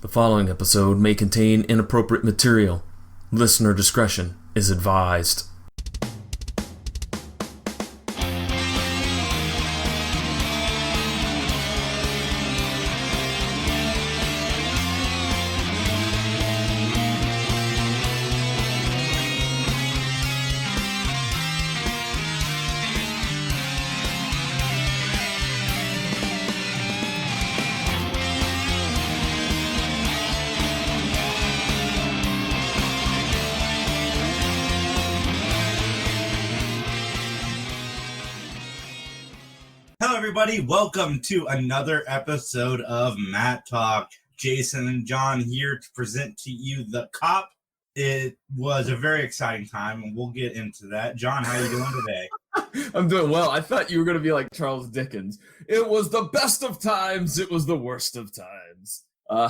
The following episode may contain inappropriate material. Listener discretion is advised. Everybody, welcome to another episode of Mattalk. Jason and John here to present to you The Cop. It was a very exciting time, and we'll get into that. John, how are you doing today? I'm doing well. I thought you were going to be like Charles Dickens. It was the best of times. It was the worst of times. No,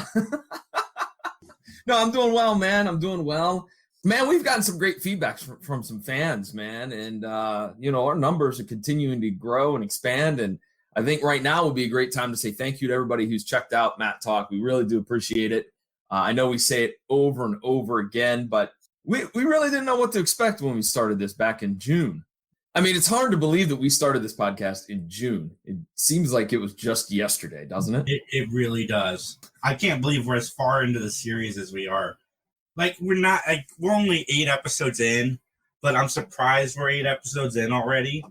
I'm doing well, man. I'm doing well. Man, we've gotten some great feedback from some fans, man. And, our numbers are continuing to grow and expand. And I think right now would be a great time to say thank you to everybody who's checked out Mattalk. We really do appreciate it. I know we say it over and over again, but we really didn't know what to expect when we started this back in June. I mean, it's hard to believe that we started this podcast in June. It seems like it was just yesterday, doesn't it? It really does. I can't believe we're as far into the series as we are. We're only 8 episodes in, but I'm surprised we're 8 episodes in already.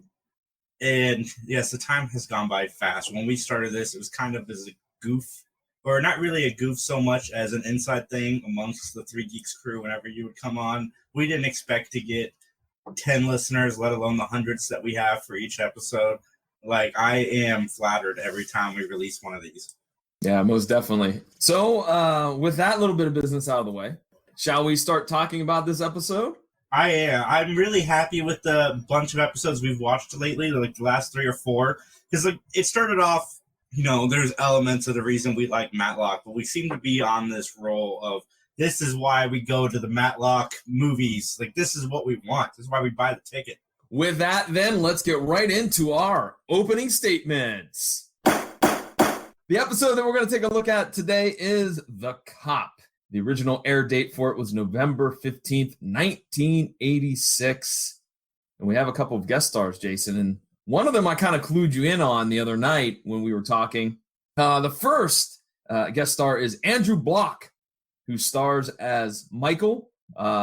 And yes, the time has gone by fast. When we started this, it was kind of as a goof, or not really a goof so much as an inside thing amongst the Three Geeks crew whenever you would come on. We didn't expect to get 10 listeners, let alone the hundreds that we have for each episode. I am flattered every time we release one of these. Yeah, most definitely. So with that little bit of business out of the way, shall we start talking about this episode? I am. I'm really happy with the bunch of episodes we've watched lately, like the last 3 or 4. Because it started off, there's elements of the reason we like Matlock, but we seem to be on this roll of this is why we go to the Matlock movies. This is what we want. This is why we buy the ticket. With that, then, let's get right into our opening statements. The episode that we're going to take a look at today is The Cop. The original air date for it was November 15th, 1986. And we have a couple of guest stars, Jason. And one of them I kind of clued you in on the other night when we were talking. The first guest star is Andrew Block, who stars as Michael,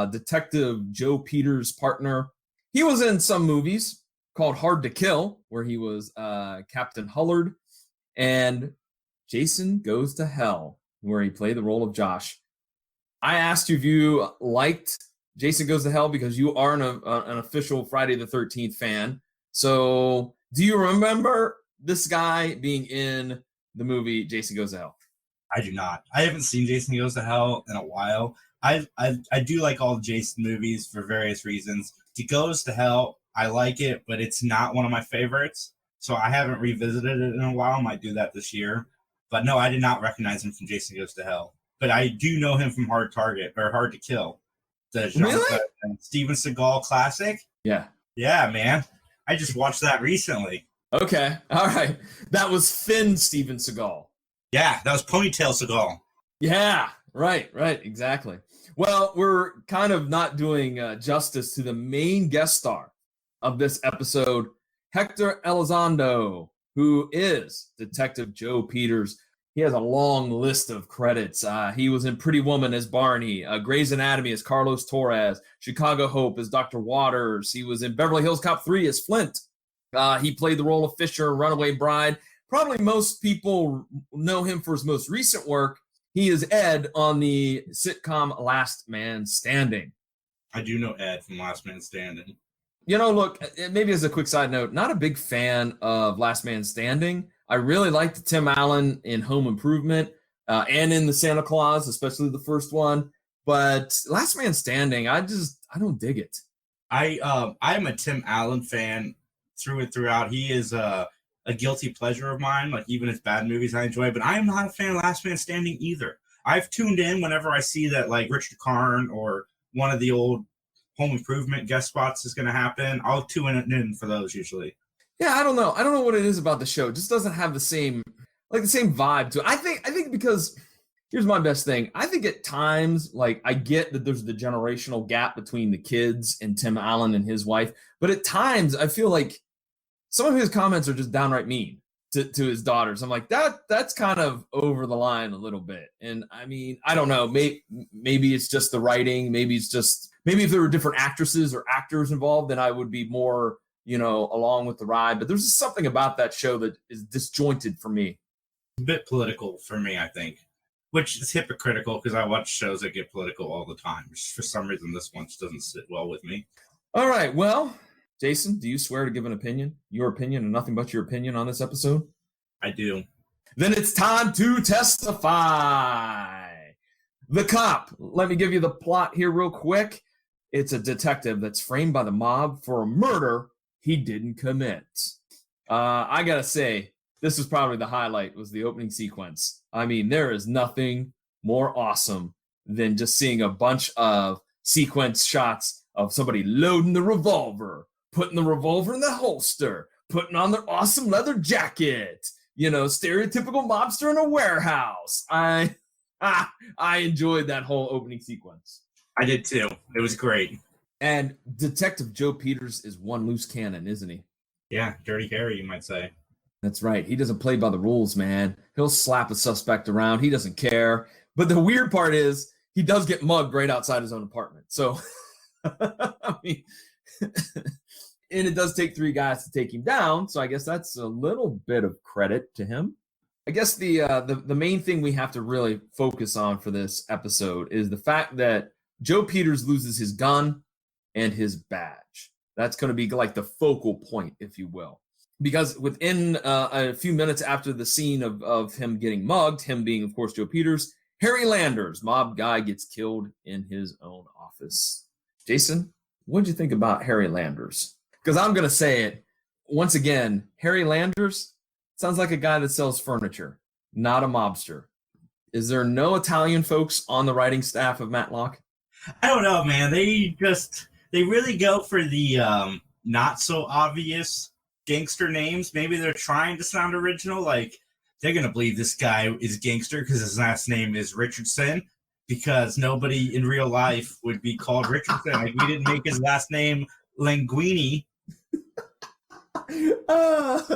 Detective Joe Peters' partner. He was in some movies called Hard to Kill, where he was Captain Hullard, and Jason Goes to Hell, where he played the role of Josh. I asked you if you liked Jason Goes to Hell because you are an official Friday the 13th fan. So do you remember this guy being in the movie Jason Goes to Hell? I do not. I haven't seen Jason Goes to Hell in a while. I do like all the Jason movies for various reasons. He Goes to Hell, I like it, but it's not one of my favorites. So I haven't revisited it in a while. I might do that this year. But no, I did not recognize him from Jason Goes to Hell. But I do know him from Hard to Kill. The Steven Seagal classic. Yeah. Yeah, man. I just watched that recently. Okay. All right. That was Finn Steven Seagal. Yeah, that was Ponytail Seagal. Yeah, right. Exactly. Well, we're kind of not doing justice to the main guest star of this episode, Hector Elizondo, who is Detective Joe Peters. He has a long list of credits. He was in Pretty Woman as Barney, Grey's Anatomy as Carlos Torres, Chicago Hope as Dr. Waters. He was in Beverly Hills Cop 3 as Flint. He played the role of Fisher, Runaway Bride. Probably most people know him for his most recent work. He is Ed on the sitcom Last Man Standing. I do know Ed from Last Man Standing. Look, maybe as a quick side note, not a big fan of Last Man Standing. I really liked Tim Allen in Home Improvement and in the Santa Claus, especially the first one. But Last Man Standing, I don't dig it. I'm a Tim Allen fan through and throughout. He is a guilty pleasure of mine. Even his bad movies I enjoy, but I am not a fan of Last Man Standing either. I've tuned in whenever I see that Richard Karn or one of the old Home Improvement guest spots is going to happen. I'll tune in for those usually. Yeah, I don't know. I don't know what it is about the show. It just doesn't have the same vibe to it. I think because here's my best thing. I think at times, like, I get that there's the generational gap between the kids and Tim Allen and his wife, but at times I feel like some of his comments are just downright mean to his daughters. I'm like, that's kind of over the line a little bit. And I mean, I don't know, maybe it's just the writing, maybe if there were different actresses or actors involved, then I would be more, along with the ride. But there's just something about that show that is disjointed for me. A bit political for me, I think, which is hypocritical because I watch shows that get political all the time. For some reason, this one just doesn't sit well with me. All right, well, Jason, do you swear to give an opinion, your opinion, and nothing but your opinion on this episode? I do. Then it's time to testify. The cop. Let me give you the plot here real quick. It's a detective that's framed by the mob for a murder he didn't commit. I gotta say, this was probably the highlight, was the opening sequence. I mean, there is nothing more awesome than just seeing a bunch of sequence shots of somebody loading the revolver, putting the revolver in the holster, putting on their awesome leather jacket, stereotypical mobster in a warehouse. I enjoyed that whole opening sequence. I did too. It was great. And Detective Joe Peters is one loose cannon, isn't he? Yeah, Dirty Harry, you might say. That's right. He doesn't play by the rules, man. He'll slap a suspect around. He doesn't care. But the weird part is he does get mugged right outside his own apartment. So, I mean, and it does take 3 guys to take him down. So I guess that's a little bit of credit to him. I guess the main thing we have to really focus on for this episode is the fact that Joe Peters loses his gun and his badge. That's going to be like the focal point, if you will. Because within a few minutes after the scene of him getting mugged, him being, of course, Joe Peters, Harry Landers, mob guy, gets killed in his own office. Jason, what did you think about Harry Landers? Because I'm going to say it once again, Harry Landers sounds like a guy that sells furniture, not a mobster. Is there no Italian folks on the writing staff of Matlock? I don't know, man. They really go for the not so obvious gangster names. Maybe they're trying to sound original. Like, they're going to believe this guy is gangster because his last name is Richardson, because nobody in real life would be called Richardson. Like, we didn't make his last name Linguini.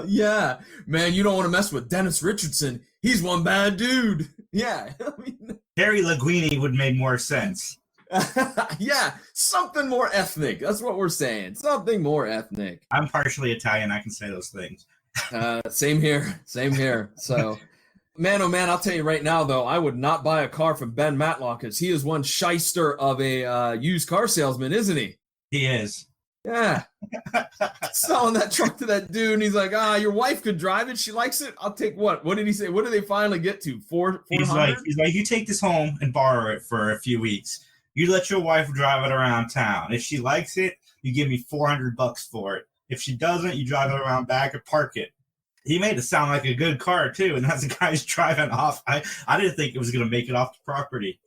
Yeah, man, you don't want to mess with Dennis Richardson. He's one bad dude. Yeah. Harry Linguini would make more sense. Yeah, something more ethnic. That's what we're saying. Something more ethnic. I'm partially Italian. I can say those things. Same here. So, man, oh man, I'll tell you right now, though, I would not buy a car from Ben Matlock because he is one shyster of a used car salesman, isn't he? He is. Yeah. Selling that truck to that dude, and he's like, your wife could drive it. She likes it. I'll take what? What did he say? What did they finally get to? 400? He's like, you take this home and borrow it for a few weeks. You let your wife drive it around town. If she likes it, you give me $400 for it. If she doesn't, you drive it around back and park it. He made it sound like a good car too, and as the guy's driving off, I didn't think it was going to make it off the property.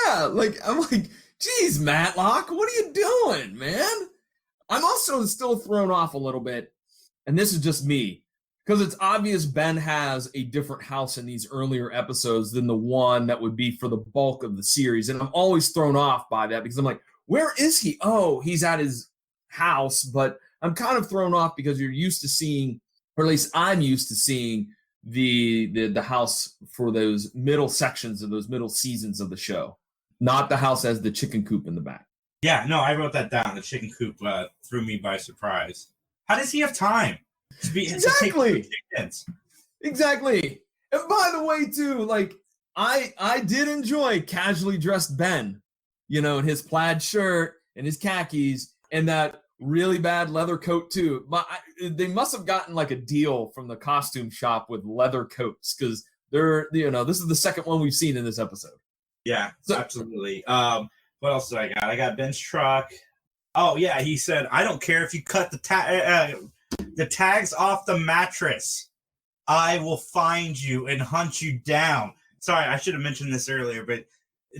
Yeah, I'm like, geez, Matlock, what are you doing, man? I'm also still thrown off a little bit, and this is just me, because it's obvious Ben has a different house in these earlier episodes than the one that would be for the bulk of the series. And I'm always thrown off by that because I'm like, where is he? Oh, he's at his house. But I'm kind of thrown off because you're used to seeing, or at least I'm used to seeing the house for those middle sections of those middle seasons of the show, not the house as the chicken coop in the back. Yeah, no, I wrote that down. The chicken coop threw me by surprise. How does he have time? Exactly. And by the way, too, I did enjoy casually dressed Ben, in his plaid shirt and his khakis and that really bad leather coat too. But they must have gotten a deal from the costume shop with leather coats because they're, this is the second one we've seen in this episode. Yeah, absolutely. What else did I got? I got Ben's truck. Oh yeah, he said, I don't care if you cut the tags off the mattress. I will find you and hunt you down. Sorry, I should have mentioned this earlier, but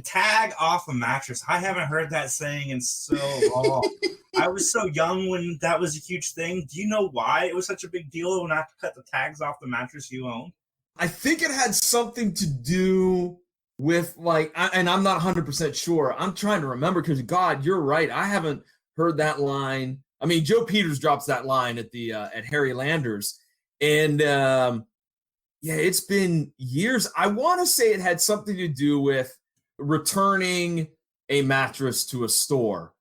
tag off a mattress. I haven't heard that saying in so long. I was so young when that was a huge thing. Do you know why it was such a big deal when I had to cut the tags off the mattress you owned? I think it had something to do with and I'm not 100% sure. I'm trying to remember because God, you're right. I haven't heard that line. I mean, Joe Peters drops that line at the at Harry Landers, and it's been years. I want to say it had something to do with returning a mattress to a store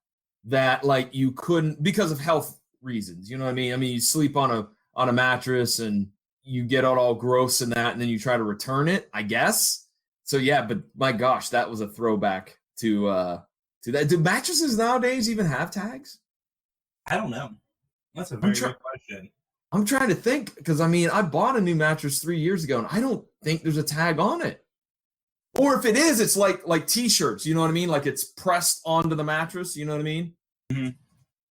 that you couldn't because of health reasons. You know what I mean? I mean, you sleep on a mattress and you get all gross in that, and then you try to return it, I guess. So yeah, but my gosh, that was a throwback to that. Do mattresses nowadays even have tags? I don't know. That's a very good question. I'm trying to think because I mean, I bought a new mattress 3 years ago, and I don't think there's a tag on it. Or if it is, it's like T-shirts. You know what I mean? Like it's pressed onto the mattress. You know what I mean? Mm-hmm.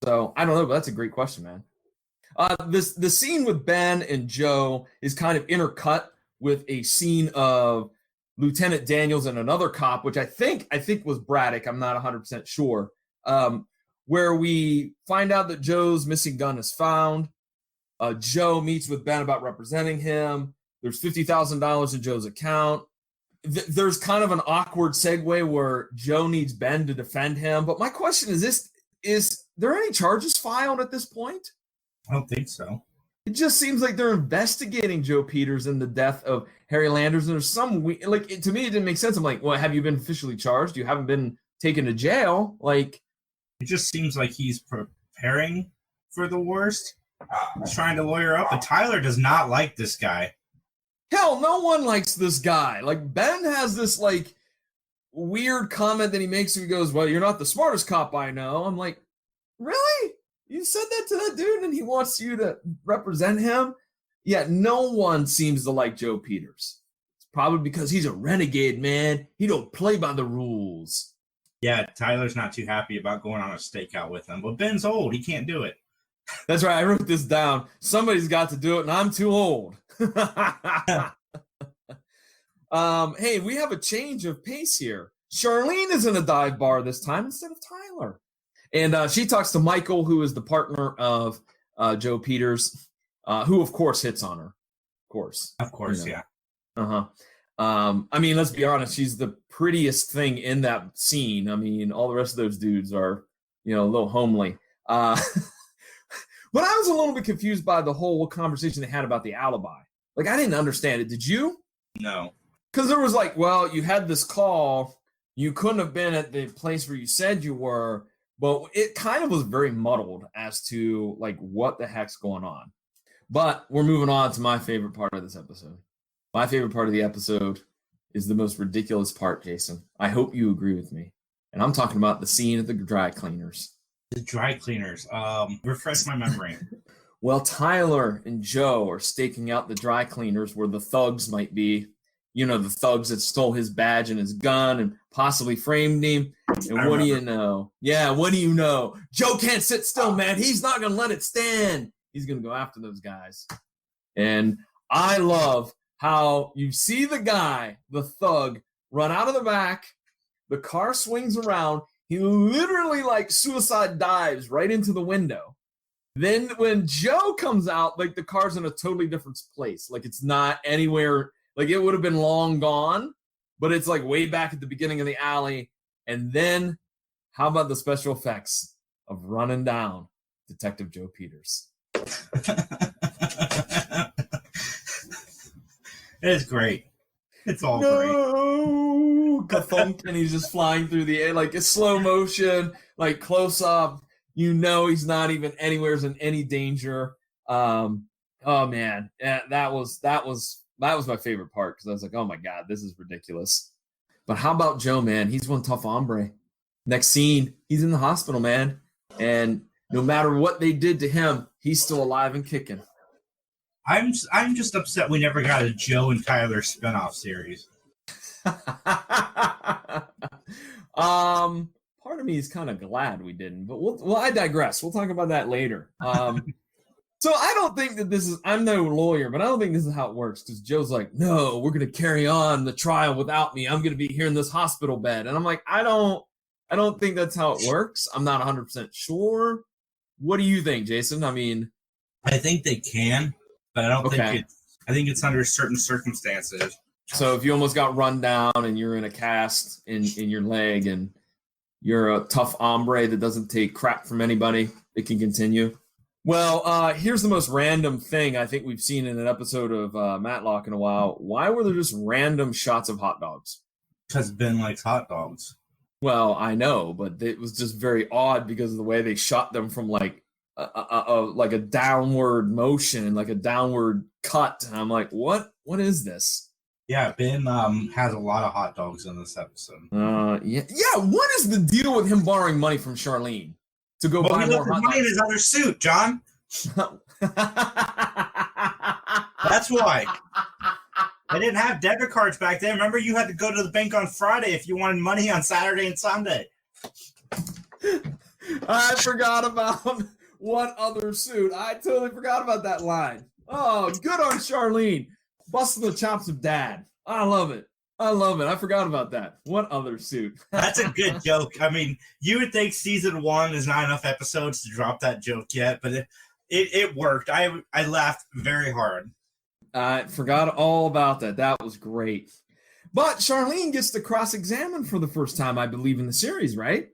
So I don't know, but that's a great question, man. The scene with Ben and Joe is kind of intercut with a scene of Lieutenant Daniels and another cop, which I think was Braddock. I'm not 100% sure. Where we find out that Joe's missing gun is found. Joe meets with Ben about representing him. There's $50,000 in Joe's account. There's kind of an awkward segue where Joe needs Ben to defend him. But my question is there any charges filed at this point? I don't think so. It just seems like they're investigating Joe Peters and the death of Harry Landers. And there's some to me, it didn't make sense. I'm like, well, have you been officially charged? You haven't been taken to jail. It just seems like he's preparing for the worst. He's trying to lawyer up. But Tyler does not like this guy. Hell, no one likes this guy. Ben has this weird comment that he makes where he goes, well, you're not the smartest cop I know. I'm like, really? You said that to that dude and he wants you to represent him? Yeah, no one seems to like Joe Peters. It's probably because he's a renegade, man. He don't play by the rules. Yeah, Tyler's not too happy about going on a stakeout with him. But Ben's old. He can't do it. That's right. I wrote this down. Somebody's got to do it, and I'm too old. Hey, we have a change of pace here. Charlene is in a dive bar this time instead of Tyler. And she talks to Michael, who is the partner of Joe Peters, who, of course, hits on her. Of course. Of course, yeah. Uh-huh. I mean, let's be honest. She's the prettiest thing in that scene. I mean, all the rest of those dudes are, a little homely. But I was a little bit confused by the whole conversation they had about the alibi. I didn't understand it. Did you? No. Because there was you had this call. You couldn't have been at the place where you said you were. But it kind of was very muddled as to what the heck's going on. But we're moving on to my favorite part of this episode. My favorite part of the episode is the most ridiculous part, Jason. I hope you agree with me. And I'm talking about the scene at the dry cleaners. The dry cleaners. Refresh my memory. Well, Tyler and Joe are staking out the dry cleaners where the thugs might be. The thugs that stole his badge and his gun and possibly framed him. And what do you know? Yeah, what do you know? Joe can't sit still, man. He's not going to let it stand. He's going to go after those guys. And I love how you see the guy, the thug, run out of the back. The car swings around. He literally suicide dives right into the window. Then when Joe comes out, the car's in a totally different place. It's not anywhere. It would have been long gone, but it's way back at the beginning of the alley. And then how about the special effects of running down Detective Joe Peters? It's great. It's all great. Ka-thunk, and he's just flying through the air it's slow motion, close up. He's not even anywhere in any danger. Oh man, that was my favorite part because I was like, oh my god, this is ridiculous. But how about Joe, man? He's one tough hombre. Next scene, he's in the hospital, man, and no matter what they did to him, he's still alive and kicking. I'm just upset we never got a Joe and Tyler spinoff series. Part of me is kind of glad we didn't, but I digress. We'll talk about that later. So I don't think that I'm no lawyer, but I don't think this is how it works because Joe's like, no, we're going to carry on the trial without me. I'm going to be here in this hospital bed. And I'm like, I don't think that's how it works. I'm not 100% sure. What do you think, Jason? I mean, I think they can, but I don't think it's I think it's under certain circumstances. So if you almost got run down and you're in a cast in your leg and you're a tough hombre that doesn't take crap from anybody, it can continue. Well, here's the most random thing I think we've seen in an episode of Matlock in a while. Why were there just random shots of hot dogs? Because Ben likes hot dogs. Well, I know, but it was just very odd because of the way they shot them from like a downward motion, like a downward cut. And I'm like, what is this? Yeah, Ben has a lot of hot dogs in this episode. Yeah. What is the deal with him borrowing money from Charlene to go buy more hot dogs? Money in his other suit, John. That's why. I didn't have debit cards back then. Remember, you had to go to the bank on Friday if you wanted money on Saturday and Sunday. I forgot about what other suit. I totally forgot about that line. Oh, good on Charlene. Busting the chops of Dad. I love it. I forgot about that. What other suit? That's a good joke. I mean, you would think season 1 is not enough episodes to drop that joke yet, but it worked. I laughed very hard. I forgot all about that. That was great. But Charlene gets to cross-examine for the first time, I believe, in the series, right?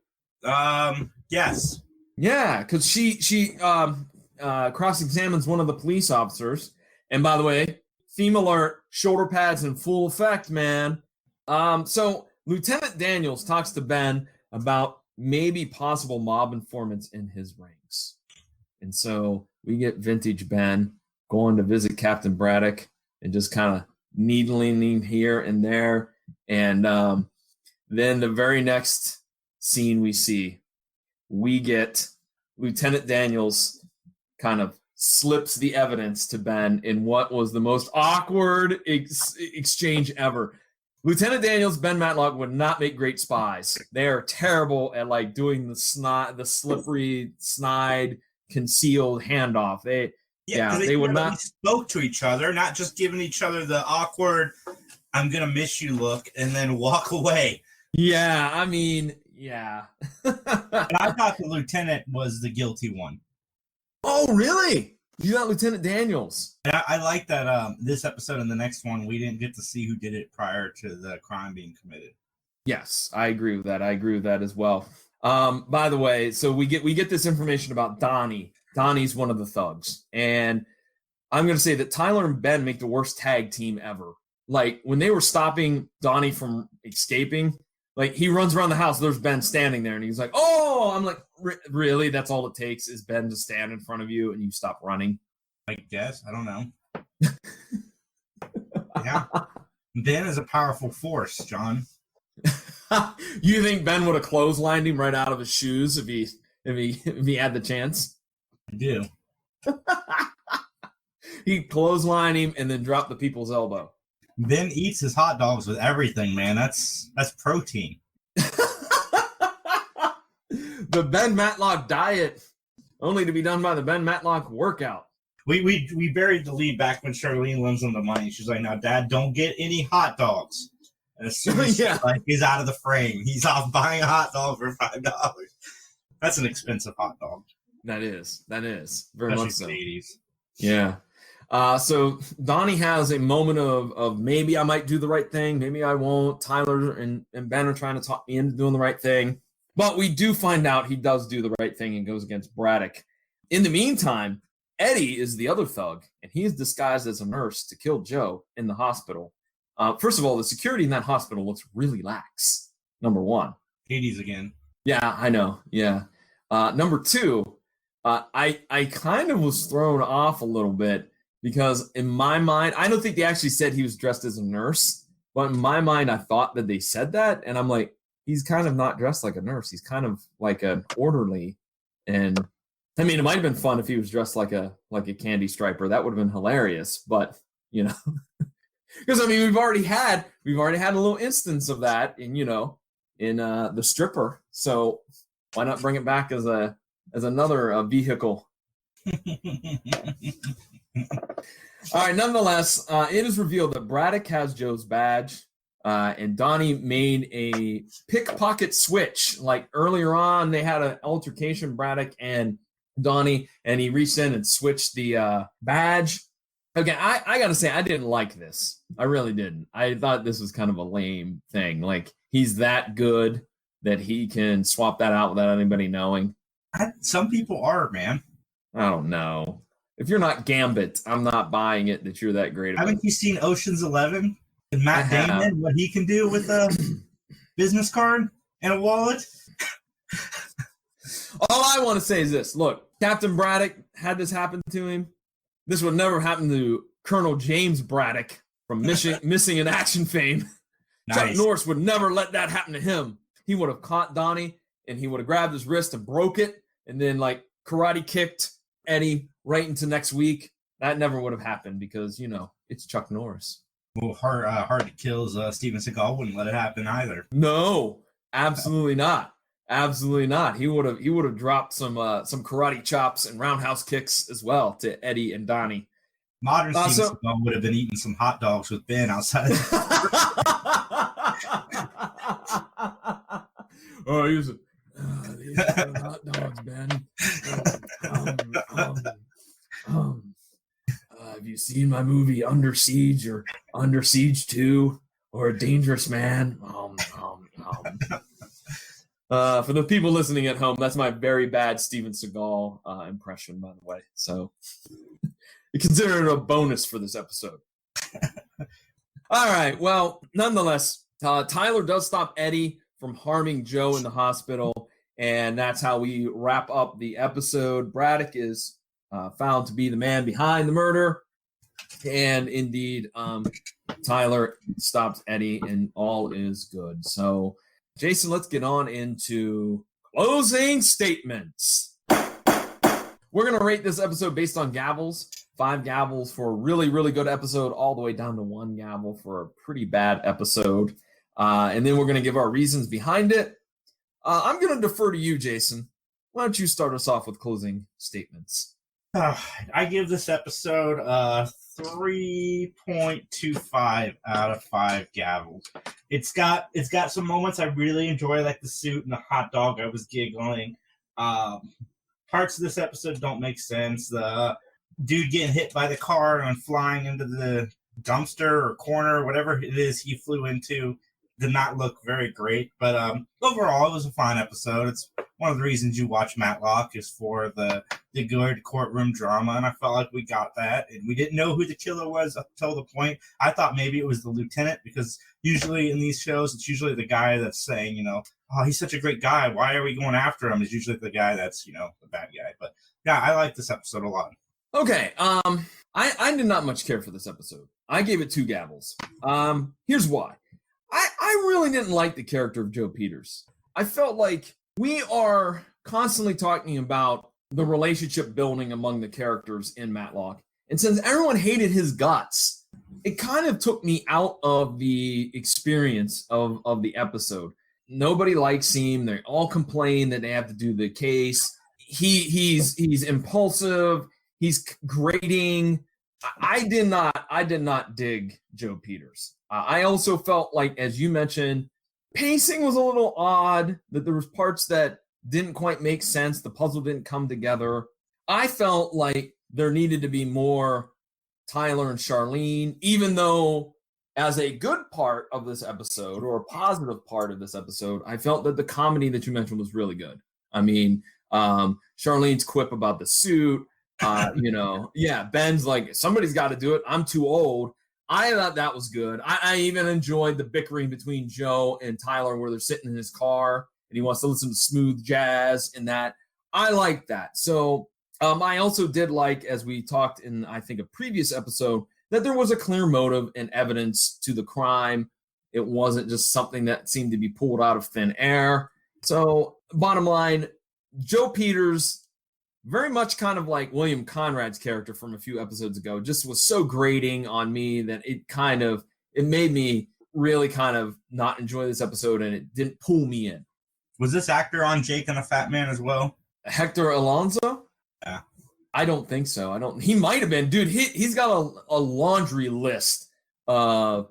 Yes. Yeah, because she cross-examines one of the police officers. And by the way, theme alert, shoulder pads in full effect, man. So Lieutenant Daniels talks to Ben about maybe possible mob informants in his ranks. And so we get vintage Ben going to visit Captain Braddock and just kind of needling him here and there. And then the very next scene we get Lieutenant Daniels kind of slips the evidence to Ben in what was the most awkward exchange ever. Lieutenant Daniels, Ben Matlock would not make great spies. They are terrible at like doing the slippery, snide, concealed handoff. They would not spoke to each other, not just giving each other the awkward "I'm gonna miss you" look and then walk away. Yeah, I mean, yeah. But I thought the lieutenant was the guilty one. Oh, really? You got Lieutenant Daniels. And I like that this episode and the next one, we didn't get to see who did it prior to the crime being committed. Yes, I agree with that. I agree with that as well. By the way, so we get this information about Donnie. Donnie's one of the thugs. And I'm going to say that Tyler and Ben make the worst tag team ever. Like, when they were stopping Donnie from escaping, like, he runs around the house, there's Ben standing there, and he's like, oh, I'm like, really? That's all it takes is Ben to stand in front of you and you stop running? I guess. I don't know. Yeah. Ben is a powerful force, John. You think Ben would have clotheslined him right out of his shoes if he had the chance? I do. He'd clothesline him and then drop the people's elbow. Ben eats his hot dogs with everything, man. That's protein. The Ben Matlock diet, only to be done by the Ben Matlock workout. We buried the lead back when Charlene lends him the money. She's like, "Now, Dad, don't get any hot dogs." And as soon as he's out of the frame, he's off buying a hot dog for $5. That's an expensive hot dog. That is very much so. 80s. Yeah. So Donnie has a moment of maybe I might do the right thing, maybe I won't. Tyler and Ben are trying to talk me into doing the right thing. But we do find out he does do the right thing and goes against Braddock. In the meantime, Eddie is the other thug, and he is disguised as a nurse to kill Joe in the hospital. First of all, the security in that hospital looks really lax, number one. 80s again. Yeah, I know. Yeah. Number two, I kind of was thrown off a little bit because in my mind, I don't think they actually said he was dressed as a nurse, but in my mind, I thought that they said that. And I'm like, he's kind of not dressed like a nurse. He's kind of like an orderly. And I mean, it might've been fun if he was dressed like a candy striper. That would have been hilarious, but you know, because I mean, we've already had a little instance of that in the stripper. So why not bring it back as another vehicle? All right. Nonetheless, it is revealed that Braddock has Joe's badge, and Donnie made a pickpocket switch. Like earlier on, they had an altercation, Braddock and Donnie, and he reached in and switched the badge. Okay, I gotta say, I didn't like this. I really didn't. I thought this was kind of a lame thing. Like, he's that good that he can swap that out without anybody knowing. Some people are, man. I don't know. If you're not Gambit, I'm not buying it that you're that great. Haven't you seen Ocean's 11? And Matt Damon, what he can do with a business card and a wallet? All I want to say is this. Look, Captain Braddock had this happen to him. This would never happen to Colonel James Braddock from Missing in Action fame. Nice. Chuck Norris would never let that happen to him. He would have caught Donnie, and he would have grabbed his wrist and broke it, and then like karate kicked Eddie right into next week. That never would have happened because, it's Chuck Norris. Well, Hard to Kill's Steven Seagal wouldn't let it happen either. No, absolutely not. Absolutely not. He would have dropped some karate chops and roundhouse kicks as well to Eddie and Donnie. Modern Steven Seagal would have been eating some hot dogs with Ben outside. Oh, he was these are hot dogs, Ben. Have you seen my movie Under Siege or Under Siege 2 or A Dangerous Man? For the people listening at home, that's my very bad Steven Seagal impression, by the way. So you consider it a bonus for this episode. All right. Well, nonetheless, Tyler does stop Eddie from harming Joe in the hospital, and that's how we wrap up the episode. Braddock is found to be the man behind the murder, and indeed, Tyler stops Eddie, and all is good. So, Jason, let's get on into closing statements. We're going to rate this episode based on gavels. 5 gavels for a really, really good episode, all the way down to 1 gavel for a pretty bad episode. And then we're going to give our reasons behind it. I'm going to defer to you, Jason. Why don't you start us off with closing statements? I give this episode 3.25 out of 5 gavels. It's got some moments I really enjoy, like the suit and the hot dog. I was giggling. Parts of this episode don't make sense. The dude getting hit by the car and flying into the dumpster or corner, whatever it is he flew into, did not look very great. But overall, it was a fine episode. It's one of the reasons you watch Matlock is for the good courtroom drama, and I felt like we got that. And we didn't know who the killer was up until the point. I thought maybe it was the lieutenant, because usually in these shows, it's usually the guy that's saying, oh, he's such a great guy, why are we going after him? Is usually the guy that's, the bad guy. But yeah, I like this episode a lot. Okay, I did not much care for this episode. I gave it 2 gavels. Here's why. I really didn't like the character of Joe Peters. I felt like we are constantly talking about the relationship building among the characters in Matlock. And since everyone hated his guts, it kind of took me out of the experience of the episode. Nobody likes him. They all complain that they have to do the case. He's impulsive. He's grating. I did not dig Joe Peters. I also felt like, as you mentioned, pacing was a little odd, that there was parts that didn't quite make sense. The puzzle didn't come together. I felt like there needed to be more Tyler and Charlene, even though as a good part of this episode, or a positive part of this episode, I felt that the comedy that you mentioned was really good. I mean, Charlene's quip about the suit, Ben's like, somebody's got to do it. I'm too old. I thought that was good. I even enjoyed the bickering between Joe and Tyler, where they're sitting in his car and he wants to listen to smooth jazz and that. I like that. So I also did like, as we talked in, I think, a previous episode, that there was a clear motive and evidence to the crime. It wasn't just something that seemed to be pulled out of thin air. So bottom line, Joe Peters, very much kind of like William Conrad's character from a few episodes ago, just was so grating on me that it made me really kind of not enjoy this episode, and it didn't pull me in. Was this actor on Jake and the Fat Man as well? Hector Alonso? Yeah. I don't think so. He might have been. Dude, he's got a laundry list of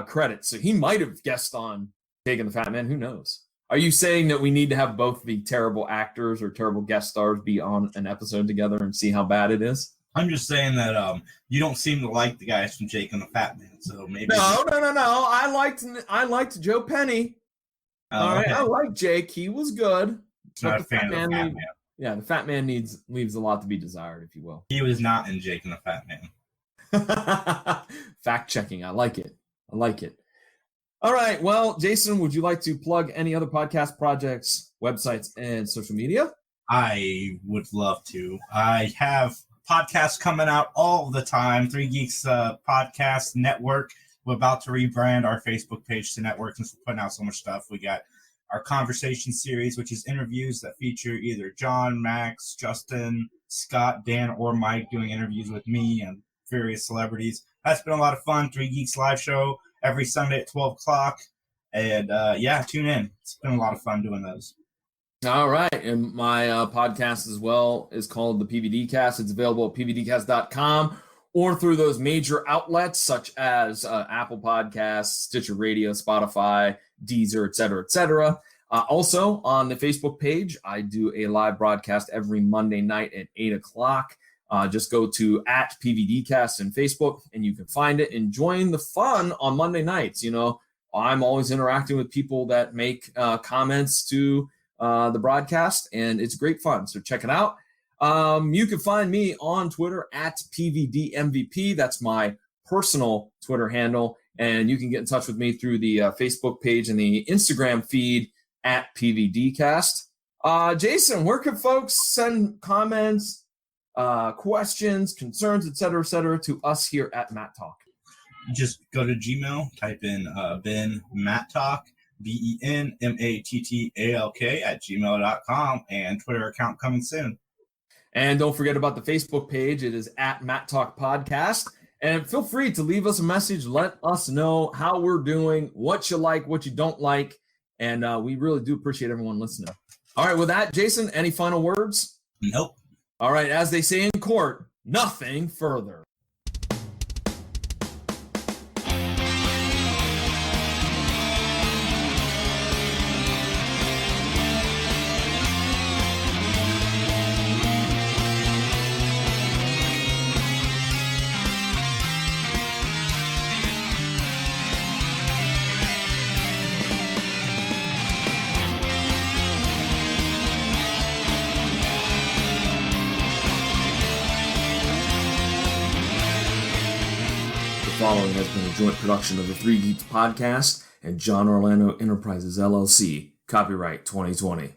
credits, so he might have guessed on Jake and the Fat Man. Who knows? Are you saying that we need to have both the terrible actors or terrible guest stars be on an episode together and see how bad it is? I'm just saying that you don't seem to like the guys from Jake and the Fat Man, so maybe. No. I liked Joe Penny. All right, Okay. I like Jake. He was good. Not a fan of the Fat Man. Yeah, the Fat Man leaves a lot to be desired, if you will. He was not in Jake and the Fat Man. Fact checking. I like it. All right. Well, Jason, would you like to plug any other podcast projects, websites, and social media? I would love to. I have podcasts coming out all the time. 3 Geeks Podcast Network. We're about to rebrand our Facebook page to Network since we're putting out so much stuff. We got our conversation series, which is interviews that feature either John, Max, Justin, Scott, Dan, or Mike doing interviews with me and various celebrities. That's been a lot of fun. 3 Geeks live show every Sunday at 12 o'clock. And tune in. It's been a lot of fun doing those. All right. And my podcast as well is called the PVD Cast. It's available at pvdcast.com or through those major outlets such as Apple Podcasts, Stitcher Radio, Spotify, Deezer, et cetera. Also on the Facebook page, I do a live broadcast every Monday night at 8 o'clock. Just go to @PVDcast in Facebook and you can find it and join the fun on Monday nights. You know, I'm always interacting with people that make comments to the broadcast, and it's great fun. So check it out. You can find me on Twitter @PVDMVP. That's my personal Twitter handle. And you can get in touch with me through the Facebook page and the Instagram feed @PVDcast. Jason, where can folks send comments, questions, concerns, et cetera, to us here at Mattalk? Just go to Gmail, type in Ben Mattalk, BenMattalk @gmail.com, and Twitter account coming soon. And don't forget about the Facebook page. It is @Mattalk Podcast. And feel free to leave us a message. Let us know how we're doing, what you like, what you don't like. And we really do appreciate everyone listening. All right, with that, Jason, any final words? Nope. All right, as they say in court, nothing further. The following has been a joint production of the 3 Geeks Podcast and John Orlando Enterprises, LLC. Copyright 2020.